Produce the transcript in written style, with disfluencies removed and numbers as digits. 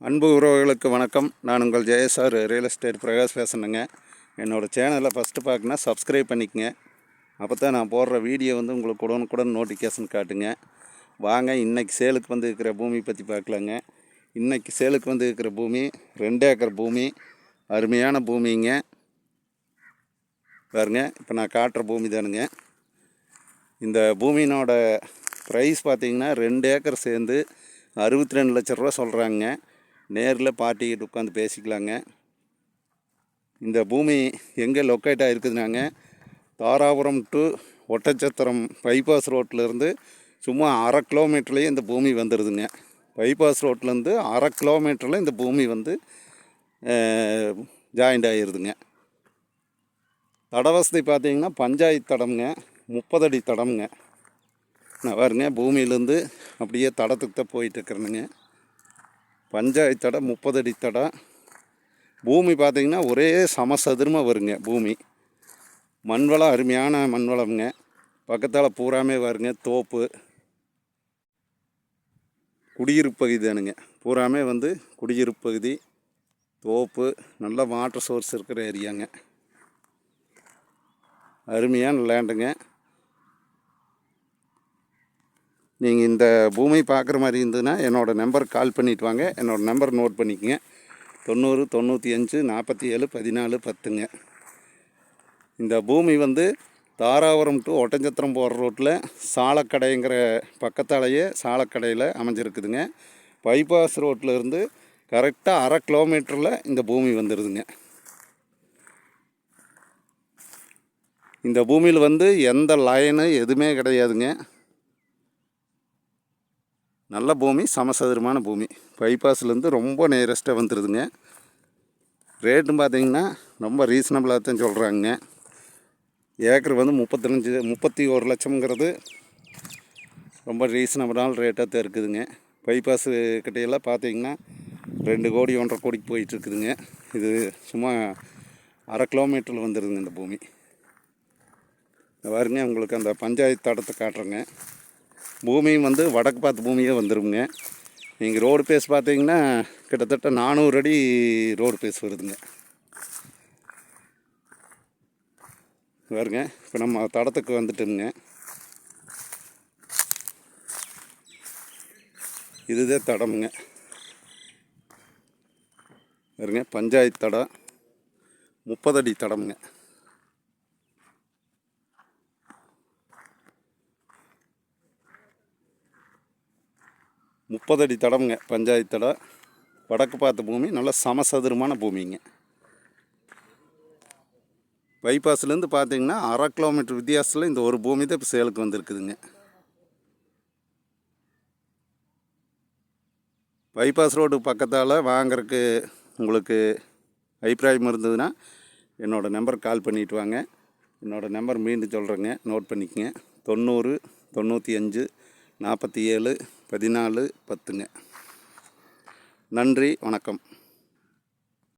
அன்பு உறவுகளுக்கு வணக்கம். நான் உங்கள் ஜெயசார் ரியல் எஸ்டேட் பிரகாஷ் பேசுகிறேங்க. என்னோடய சேனலை ஃபஸ்ட்டு பார்க்கணுன்னா சப்ஸ்கிரைப் பண்ணிக்கங்க. அப்போ தான் நான் போடுற வீடியோ உங்களுக்கு உடனுக்குடன் நோட்டிஃபிகேஷன் காட்டுங்க. வாங்க இன்றைக்கி சேலுக்கு இருக்கிற பூமி பற்றி பார்க்கலாங்க. இன்றைக்கி சேலுக்கு இருக்கிற பூமி 2 ஏக்கர் பூமி, அருமையான பூமிங்க. பாருங்க, இப்போ நான் காட்டுற பூமி தானுங்க. இந்த பூமியினோட ப்ரைஸ் பார்த்திங்கன்னா 2 ஏக்கர் சேர்ந்து 62 லட்ச ரூபா சொல்கிறாங்க. நேரில் பார்ட்டிக்கிட்டு உட்காந்து பேசிக்கலாங்க. இந்த பூமி எங்கே லொக்கேட் ஆகிருக்குதுனாங்க, தாராபுரம் டு ஒட்டச்சத்திரம் பைபாஸ் ரோட்டிலேருந்து சும்மா 1/2 கிலோமீட்டர்லேயே இந்த பூமி வந்துடுதுங்க. பைபாஸ் ரோட்லேருந்து 1/2 கிலோமீட்டரில் இந்த பூமி ஜாயிண்ட் ஆகிடுதுங்க. தட வசதி பார்த்திங்கன்னா பஞ்சாயத்து தடம்ங்க, 30 அடி தடம்ங்க. நான் பாருங்க, பூமியிலேருந்து அப்படியே தடத்துக்கு தான் போயிட்டுருக்குறேனுங்க. பஞ்சாயத்து தடை, 30 அடி தடை. பூமி பார்த்திங்கன்னா ஒரே சமசதுரமாக வருங்க. பூமி மண்வளம் அருமையான மண்வளம்ங்க. பக்கத்தால் பூராமே வருங்க தோப்பு, குடியிருப்பு பகுதி தானுங்க. பூராமே குடியிருப்பு பகுதி, தோப்பு, நல்ல வாட்டர் சோர்ஸ் இருக்கிற ஏரியாங்க. அருமையான லேண்டுங்க. நீங்கள் இந்த பூமி பார்க்குற மாதிரி இருந்ததுன்னா என்னோடய நம்பருக்கு கால் பண்ணிவிட்டு வாங்க. என்னோடய நம்பர் நோட் பண்ணிக்கங்க. 90 95 47 14 10ங்க. இந்த பூமி தாராபுரம் டு ஒட்டஞ்சத்திரம் போகிற ரோட்டில் சாலக்கடைங்கிற பக்கத்தாலேயே சாலக்கடையில் அமைஞ்சிருக்குதுங்க. பைபாஸ் ரோட்டில் இருந்து கரெக்டாக 1/2 கிலோமீட்டரில் இந்த பூமி வந்துடுதுங்க. இந்த பூமியில் எந்த லைனு எதுவுமே கிடையாதுங்க. நல்ல பூமி, சமசதுரமான பூமி. பைபாஸ்லேருந்து ரொம்ப நியரஸ்ட்டாக வந்துடுதுங்க. ரேட்டும் பார்த்திங்கன்னா ரொம்ப ரீசனபிளாக தான் சொல்கிறாங்க. ஏக்கர் 31 லட்சம்ங்கிறது ரொம்ப ரீசனபிளான ரேட்டாக தான் இருக்குதுங்க. பைபாஸு கிட்டையெல்லாம் பார்த்திங்கன்னா 2 கோடி 1.5 கோடிக்கு போயிட்டுருக்குதுங்க. இது சும்மா 1/2 கிலோமீட்டரில் வந்துடுதுங்க இந்த பூமி. பாருங்க, உங்களுக்கு அந்த பஞ்சாயத்து தடத்தை காட்டுறேங்க. பூமியும் வடக்கு பார்த்து பூமியே வந்துடுங்க. நீங்கள் ரோடு பேஸ் பார்த்தீங்கன்னா கிட்டத்தட்ட 400 அடி ரோடு பேஸ் வருதுங்க. பாருங்க, இப்போ நம்ம தடத்துக்கு வந்துட்டுங்க. இதுதான் தடமுங்க. பாருங்க, பஞ்சாயத்து தடம், 30 அடி தடமுங்க. முப்பது அடி தடம்ங்க, பஞ்சாயத்து தடம். வடக்கு பார்த்த பூமி, நல்ல சமசதுரமான பூமிங்க. பைபாஸ்லேருந்து பார்த்தீங்கன்னா 1/2 கிலோமீட்டர் வித்தியாசத்தில் இந்த ஒரு பூமி தான் இப்போ சேலுக்கு வந்துருக்குதுங்க. பைபாஸ் ரோடு பக்கத்தால் வாங்கிறதுக்கு உங்களுக்கு அபிப்பிராயம் இருந்ததுன்னா என்னோடய நம்பருக்கு கால் பண்ணிவிட்டு வாங்க. என்னோடய நம்பர் மீண்டும் சொல்கிறேங்க, நோட் பண்ணிக்கங்க. 90 95 47 14 10ங்க. நன்றி, வணக்கம்.